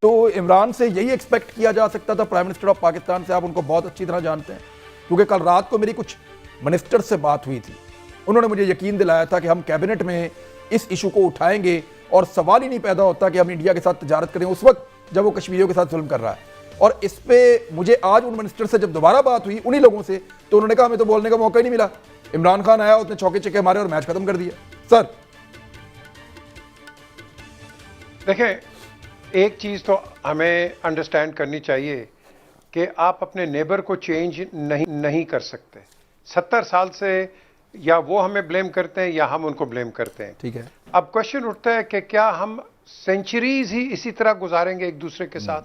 तो इमरान से यही एक्सपेक्ट किया जा सकता था, प्राइम मिनिस्टर ऑफ पाकिस्तान से। आप उनको बहुत अच्छी तरह जानते हैं, क्योंकि कल रात को मेरी कुछ मिनिस्टर से बात हुई थी। उन्होंने मुझे यकीन दिलाया था कि हम कैबिनेट में इस इशू को उठाएंगे और सवाल ही नहीं पैदा होता कि हम इंडिया के साथ तजारत करें उस वक्त जब वो कश्मीरियों के साथ जुल्म कर रहा है। और इस पे मुझे आज उन मिनिस्टर से जब दोबारा बात हुई उन्हीं लोगों से, तो उन्होंने कहा हमें तो बोलने का मौका ही नहीं मिला। इमरान खान आया, उसने चौके चक्के मारे और मैच खत्म कर दिया। सर देखें, एक चीज़ तो हमें अंडरस्टैंड करनी चाहिए कि आप अपने नेबर को चेंज नहीं कर सकते। 70 साल से या वो हमें ब्लेम करते हैं या हम उनको ब्लेम करते हैं। ठीक है, अब क्वेश्चन उठता है कि क्या हम सेंचुरीज ही इसी तरह गुजारेंगे एक दूसरे के साथ?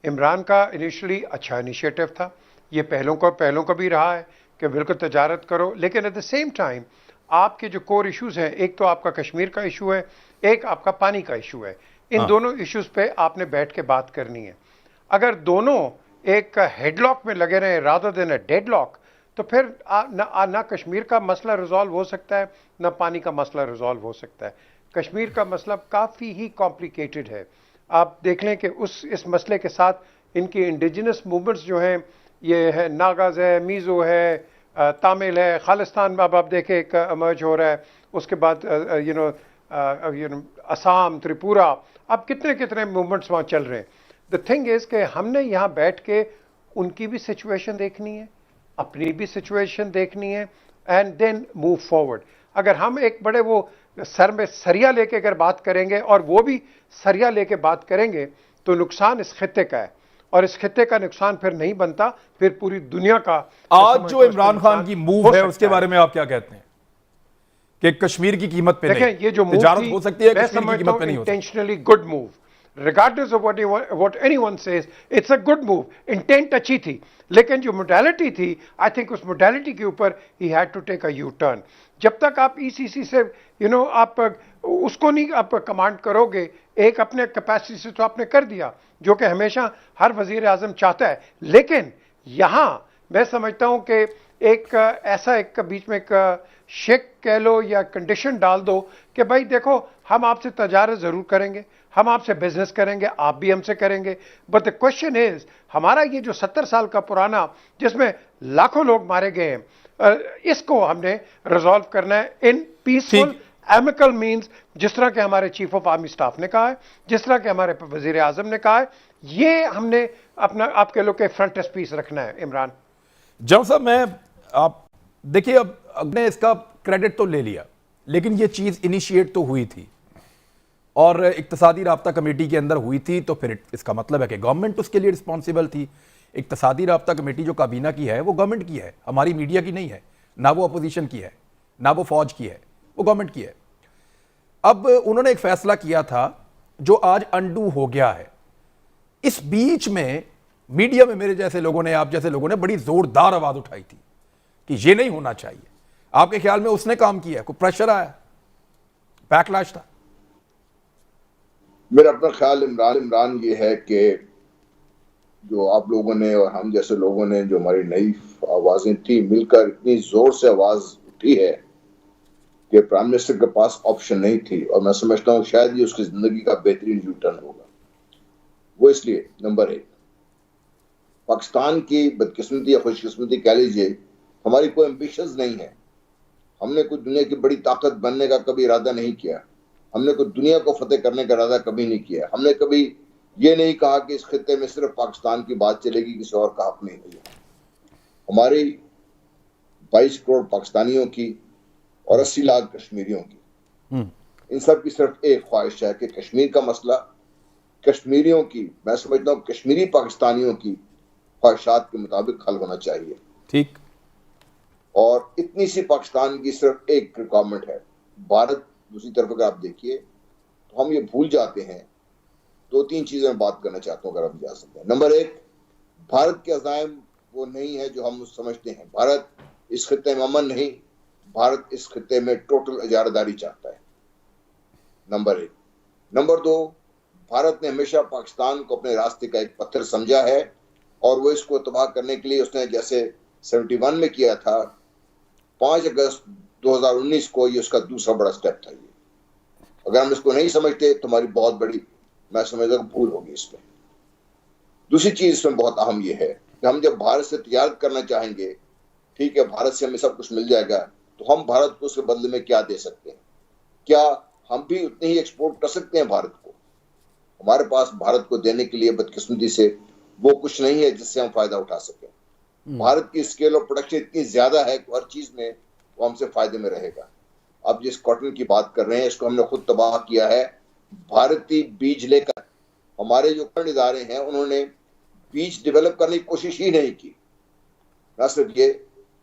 इमरान का इनिशियली अच्छा इनिशिएटिव था, ये पहलों का भी रहा है कि बिल्कुल तजारत करो, लेकिन एट द सेम टाइम आपके जो कोर इश्यूज हैं, एक तो आपका कश्मीर का इशू है, एक आपका पानी का इशू है। इन दोनों इश्यूज पे आपने बैठ के बात करनी है। अगर दोनों एक हेडलॉक में लगे रहे रादर देन अ डेडलॉक, तो फिर ना कश्मीर का मसला रिजॉल्व हो सकता है, ना पानी का मसला रिजॉल्व हो सकता है। कश्मीर का मसला काफ़ी ही कॉम्प्लिकेटेड है। आप देख लें कि इस मसले के साथ इनकी इंडिजिनस मूवमेंट्स जो हैं, ये है नागाज है, मीज़ो है, तामिल है, खालिस्तान अब आप देखें एक अमर्ज हो रहा है, उसके बाद असम, त्रिपुरा, अब कितने कितने मूवमेंट्स वहाँ चल रहे हैं। द थिंग इज़ कि हमने यहाँ बैठ के उनकी भी सिचुएशन देखनी है, अपनी भी सिचुएशन देखनी है, एंड देन मूव फॉरवर्ड। अगर हम एक बड़े वो सर में सरिया लेके अगर बात करेंगे और वो भी सरिया लेके बात करेंगे, तो नुकसान इस खित्ते का है, और इस खित्ते का नुकसान फिर नहीं बनता, फिर पूरी दुनिया का। आज जो इमरान खान की मूव है उसके बारे में आप क्या कहते हैं कि कश्मीर की कीमत पे देखें, ये जो मूव तजारत हो सकती है, कश्मीर की कीमत पे नहीं हो सकती? Intentionally good move, regardless of what anyone says, it's a good move. Intent अच्छी थी, लेकिन जो मोडालिटी थी, आई थिंक उस मोडालिटी के ऊपर ही had to take a U turn. जब तक आप ईसीसी से आप उसको नहीं आप कमांड करोगे, एक अपने कैपेसिटी से तो आपने कर दिया, जो कि हमेशा हर वजीर आजम चाहता है। लेकिन यहां मैं समझता हूं कि एक ऐसा एक बीच में एक शेक कह लो या कंडीशन डाल दो कि भाई देखो, हम आपसे तजारत जरूर करेंगे, हम आपसे बिजनेस करेंगे, आप भी हमसे करेंगे, बट द क्वेश्चन इज, हमारा ये जो 70 साल का पुराना, जिसमें लाखों लोग मारे गए हैं, इसको हमने रिजॉल्व करना है इन पीसफुल एमिकल मीन्स, जिस तरह के हमारे चीफ ऑफ आर्मी स्टाफ ने कहा है, जिस तरह के हमारे वजीर आजम ने कहा है। ये हमने अपना आपके लोग के फ्रंट पीस रखना है। इमरान जब साहब, मैं आप देखिए, अब ने इसका क्रेडिट तो ले लिया, लेकिन ये चीज इनिशिएट तो हुई थी और इक्तसादी राब्ता कमेटी के अंदर हुई थी, तो फिर इसका मतलब है कि गवर्नमेंट उसके लिए रिस्पॉन्सिबल थी। इक्तसादी राब्ता कमेटी जो काबीना की है वो गवर्नमेंट की है, हमारी मीडिया की नहीं है, ना वो अपोजिशन की है, ना वो फौज की है, वो गवर्नमेंट की है। अब उन्होंने एक फैसला किया था जो आज अंडू हो गया है। इस बीच में मीडिया में मेरे जैसे लोगों ने, आप जैसे लोगों ने बड़ी जोरदार आवाज उठाई थी कि ये नहीं होना चाहिए। आपके ख्याल में उसने काम किया, कोई प्रेशर आया, बैकलैश था? मेरा अपना ख्याल इमरान ये है कि जो आप लोगों ने और हम जैसे लोगों ने, जो हमारी नई आवाजें थी, मिलकर इतनी जोर से आवाज उठी है कि प्राइम मिनिस्टर के पास ऑप्शन नहीं थी, और मैं समझता हूँ शायद ये उसकी जिंदगी का बेहतरीन यू टर्न होगा। वो इसलिए, नंबर 1, पाकिस्तान की बदकिस्मती या खुशकिस्मती कह लीजिए, हमारी कोई एम्बिशंस नहीं है। हमने कोई दुनिया की बड़ी ताकत बनने का कभी इरादा नहीं किया, हमने कोई दुनिया को फतेह करने का इरादा कभी नहीं किया। हमने कभी ये नहीं कहा कि इस खित्ते में सिर्फ पाकिस्तान की बात चलेगी, किसी और का हक नहीं है। हमारी 22 करोड़ पाकिस्तानियों की और 80 लाख कश्मीरियों की, इन सब की सिर्फ एक ख्वाहिश है कि कश्मीर का मसला कश्मीरियों की, मैं समझता हूँ कश्मीरी पाकिस्तानियों की ख्वाहिशात के मुताबिक हल होना चाहिए। ठीक। और इतनी सी पाकिस्तान की सिर्फ एक रिक्वायरमेंट है। भारत दूसरी तरफ अगर आप देखिए तो हम ये भूल जाते हैं। 2-3 चीजें मैं बात करना चाहता हूँ, अगर हम जा सकते हैं। नंबर 1, भारत के अज़ाइम वो नहीं है जो हम समझते हैं। भारत इस खित्ते में अमन नहीं, भारत इस खित्ते में टोटल इजारादारी चाहता है, नंबर 1। नंबर 2, भारत ने हमेशा पाकिस्तान को अपने रास्ते का एक पत्थर समझा है, और वो इसको तबाह करने के लिए उसने जैसे 71 में किया था, 5 अगस्त 2019 को ये उसका दूसरा बड़ा स्टेप था। ये अगर हम इसको नहीं समझते तो हमारी बहुत बड़ी मैं समझता हूँ भूल होगी इसमें। दूसरी चीज इसमें बहुत अहम ये है कि हम जब भारत से तजारत करना चाहेंगे, ठीक है, भारत से हमें सब कुछ मिल जाएगा, तो हम भारत को उसके बदले में क्या दे सकते हैं? क्या हम भी उतने ही एक्सपोर्ट कर सकते हैं भारत को? हमारे पास भारत को देने के लिए बदकिस्मती से वो कुछ नहीं है जिससे हम फायदा उठा सकें। भारत की स्केल ऑफ प्रोडक्शन इतनी ज्यादा है कि हर चीज में वो हमसे फायदे में रहेगा। अब जिस कॉटन की बात कर रहे हैं, इसको हमने खुद तबाह किया है। भारतीय बीज लेकर हमारे जो कर्ण इदारे हैं उन्होंने बीज डेवलप करने की कोशिश ही नहीं की। न सिर्फ ये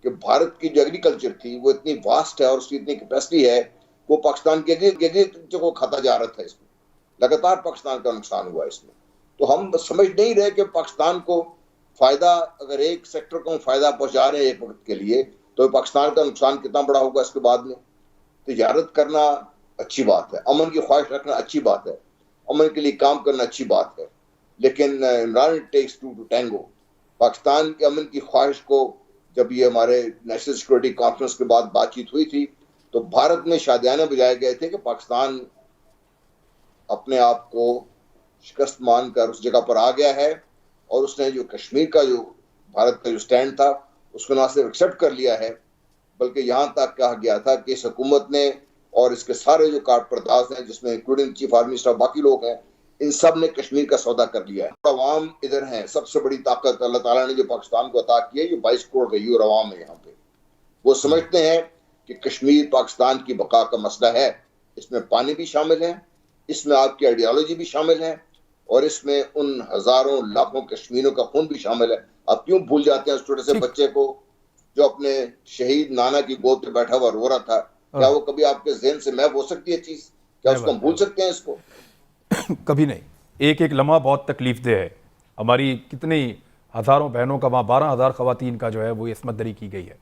कि भारत की जो एग्रीकल्चर थी वो इतनी वास्ट है और उसकी इतनी कैपेसिटी है, वो पाकिस्तान के एग्रीकल्चर को खाता जा रहा था। इसमें लगातार पाकिस्तान का नुकसान हुआ इसमें। तो हम समझ नहीं रहे कि पाकिस्तान को फायदा, अगर एक सेक्टर को हम फायदा पहुंचा रहे हैं एक वक्त के लिए, तो पाकिस्तान का नुकसान कितना बड़ा होगा इसके बाद में। तिजारत करना अच्छी बात है, अमन की ख्वाहिश रखना अच्छी बात है, अमन के लिए काम करना अच्छी बात है, लेकिन Imran takes two to tango. Pakistan के अमन की ख्वाहिश को जब ये हमारे नेशनल सिक्योरिटी कॉन्फ्रेंस के बाद बातचीत हुई थी, तो भारत में शादियाने बजाए गए थे कि पाकिस्तान अपने आप को शिकस्त मानकर उस जगह पर आ गया है और उसने जो कश्मीर का जो भारत का जो स्टैंड था उसको ना सिर्फ एक्सेप्ट कर लिया है, बल्कि यहाँ तक कहा गया था कि इस हुकूमत ने और इसके सारे जो कारपरदाज हैं, जिसमें इंक्लूडिंग चीफ आर्मी स्टाफ बाकी लोग हैं, इन सब ने कश्मीर का सौदा कर लिया है। अवाम इधर हैं, सबसे बड़ी ताकत अल्लाह ताला ने जो पाकिस्तान को अता की है, ये 22 करोड़ गयूर अवाम है यहाँ पे। वो समझते हैं कि कश्मीर पाकिस्तान की बका का मसला है, इसमें पानी भी शामिल है, इसमें आपकी आइडियोलॉजी भी शामिल है और इसमें उन हजारों लाखों कश्मीरियों का खून भी शामिल है। आप क्यों भूल जाते हैं उस छोटे से बच्चे को जो अपने शहीद नाना की गोद पे बैठा हुआ रो रहा था? क्या वो कभी आपके ज़हन से महव हो सकती है चीज? क्या उसको हम भूल सकते हैं इसको? कभी नहीं। एक एक लम्हा बहुत तकलीफदेह है। हमारी कितनी हजारों बहनों का, वहाँ 12,000 खवातीन का जो है वो इसमत दरी की गई है।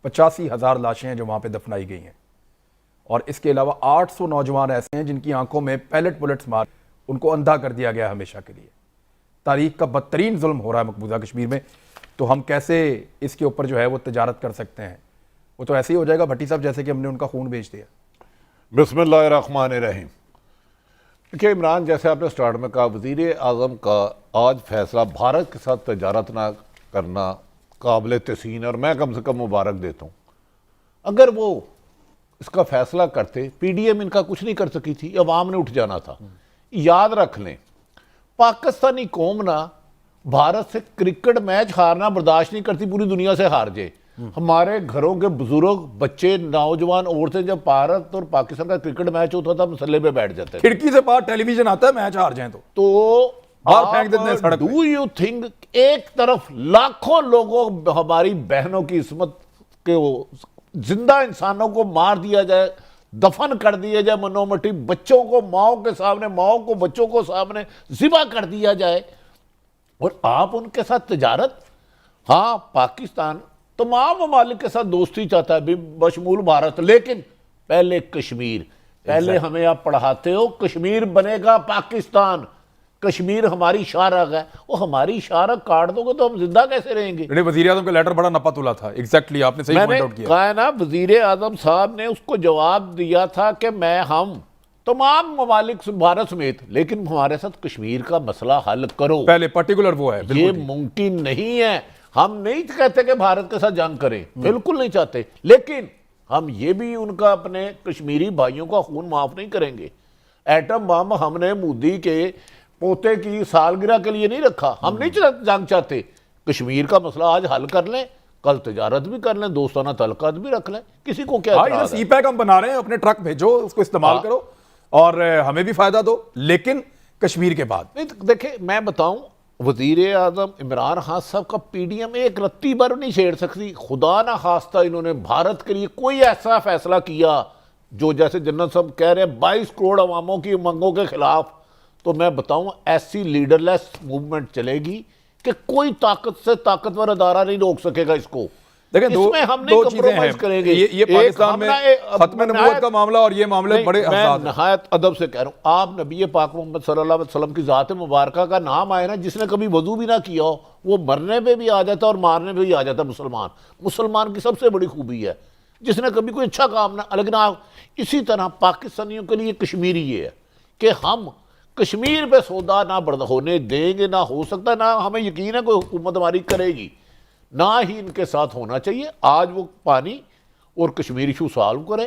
85,000 लाशें हैं जो वहाँ पे दफनाई गई हैं और इसके अलावा 800 नौजवान ऐसे हैं जिनकी आंखों में पैलेट बुलेट्स मार उनको अंधा कर दिया गया हमेशा के लिए। तारीख का बदतरीन जुल्म हो रहा है मकबूजा कश्मीर में। तो हम कैसे इसके ऊपर जो है वो तजारत कर सकते हैं? वो तो ऐसे ही हो जाएगा भट्टी साहब जैसे कि हमने उनका खून बेच दिया। बिस्मिल्लाहिर्रहमानिर्रहीम। देखिए इमरान, जैसे आपने स्टार्ट में कहा, वज़ीर आज़म का आज फैसला भारत के साथ तजारत ना करना काबिल तहसीन, और मैं कम से कम मुबारक देता हूँ। अगर वो इसका फैसला करते, PDM इनका कुछ नहीं कर सकी थी, अवाम ने उठ जाना था। याद रख लें, पाकिस्तानी कौम ना भारत से क्रिकेट मैच हारना बर्दाश्त नहीं करती, पूरी दुनिया से हार जाए। हमारे घरों के बुजुर्ग, बच्चे, नौजवान, औरतें जब भारत और पाकिस्तान का क्रिकेट मैच होता था मसले पे बैठ जाते थे। खिड़की से बाहर टेलीविजन आता है, मैच हार जाए तो बाहर फेंक देते हैं सड़क पे। डू यू थिंक एक तरफ लाखों लोगों, हमारी बहनों की इस्मत के जिंदा इंसानों को मार दिया जाए, दफन कर दिया जाए मनोमटी, बच्चों को माओ के सामने, माओ को बच्चों को सामने जिबा कर दिया जाए, और आप उनके साथ तजारत? हाँ, पाकिस्तान तमाम ममालिक के साथ दोस्ती चाहता है, बशमूल भारत, लेकिन पहले कश्मीर, पहले हमें आप पढ़ाते हो कश्मीर बनेगा पाकिस्तान, कश्मीर हमारी शारग है। वो हमारी शारग काट दोगे तो हम जिंदा कैसे रहेंगे? वजीर आजम का लेटर बड़ा नपा तुला था। एग्जैक्टली आपने सही पॉइंट आउट किया। कहा है ना, वजीर आजम साहब ने उसको जवाब दिया था कि हम तमाम ममालिक भारत समेत, लेकिन हमारे साथ कश्मीर का मसला हल करो। पहले पर्टिकुलर वो है, ये मुमकिन नहीं है। हम नहीं कहते कि भारत के साथ जंग करें, बिल्कुल नहीं चाहते, लेकिन हम ये भी उनका, अपने कश्मीरी भाइयों का खून माफ नहीं करेंगे। एटम बम हमने मोदी के पोते की सालगिरह के लिए नहीं रखा, हम नहीं जंग चाहते। कश्मीर का मसला आज हल कर लें, कल तजारत भी कर लें, दोस्ताना तल्लुकात भी रख लें, किसी को क्या है? सीपैक हम बना रहे हैं, अपने ट्रक भेजो, उसको इस्तेमाल करो और हमें भी फायदा दो, लेकिन कश्मीर के बाद नहीं। देखिए मैं बताऊं, वजीर आजम इमरान खान साहब का PDM एक रत्ती भर नहीं छेड़ सकती। खुदा ना खास्ता इन्होंने भारत के लिए कोई ऐसा फैसला किया जो, जैसे जन्नत साहब कह रहे हैं, 22 करोड़ अवामों की उमंगों के खिलाफ, तो मैं बताऊं ऐसी लीडरलेस मूवमेंट चलेगी कि कोई ताकत से ताकतवर अदारा नहीं रोक सकेगा इसको। देखिए, इसमें हम नहीं कंप्रोमाइज करेंगे। ये पाकिस्तान में खत्म नबूवत का मामला और ये मामले बड़े मैं नहायत अदब से कह रहा हूं, आप नबी पाक मोहम्मद सल्लल्लाहु अलैहि वसल्लम की ज़ात मुबारका का नाम आए ना, जिसने कभी वजू भी ना किया हो, वो मरने पे भी आ जाता और मारने पे भी आ जाता। मुसलमान की सबसे बड़ी खूबी है जिसने कभी कोई अच्छा काम ना। लेकिन आप इसी तरह पाकिस्तानियों के लिए कश्मीरी ये है कि हम कश्मीर पे सौदा ना बर्द होने देंगे, ना हो सकता, ना हमें यकीन है कोई हुकूमत हमारी करेगी, ना ही इनके साथ होना चाहिए। आज वो पानी और कश्मीर इशू सॉल्व करे,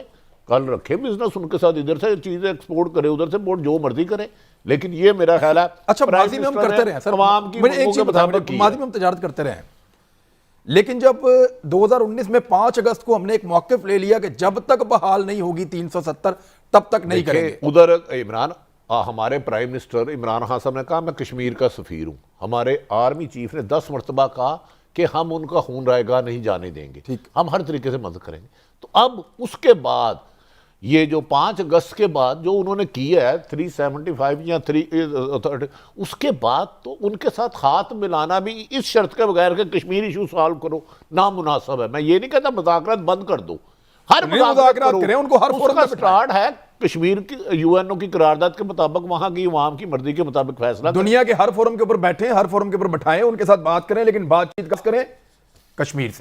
कल रखे बिजनेस उनके साथ, इधर से चीजें एक्सपोर्ट करे, उधर से बोर्ड जो मर्जी करे। लेकिन ये मेरा ख्याल है अच्छा, प्राइम माजी में हम मिनिस्टर करते ने रहे सर, तमाम की मैंने एक मांगों चीज के बताया, मुताबिक की माजी है। में हम तजारत करते रहे, लेकिन जब 2019 में 5 अगस्त को हमने एक मौक़िफ़ ले लिया कि जब तक बहाल नहीं होगी 370 तब तक नहीं करेंगे। उधर इमरान हमारे प्राइम मिनिस्टर इमरान खान साहब ने कहा मैं कश्मीर का सफीर हूं, हमारे आर्मी चीफ ने 10 मरतबा कहा कि हम उनका खून रायगा नहीं जाने देंगे, ठीक। हम हर तरीके से मदद करेंगे। तो अब उसके बाद ये जो 5 अगस्त के बाद जो उन्होंने किया है 375 या 330, उसके बाद तो उनके साथ हाथ मिलाना भी इस शर्त के बगैर कि कश्मीर इशू सॉल्व करो नामुनासिब है। मैं ये नहीं कहता मुज़ाकरात बंद कर दो, हर नहीं, मुज़ाकरात करें, उनको हर फोरम उसका पे बिठाएं। स्टार्ट है कश्मीर की यूएनओ की करारदाद के मुताबिक, वहां की अवाम की मर्जी के मुताबिक फैसला। दुनिया के हर फोरम के ऊपर बैठे, हर फोरम के ऊपर बैठाएं, उनके साथ बात करें, लेकिन बातचीत कस करें कश्मीर से।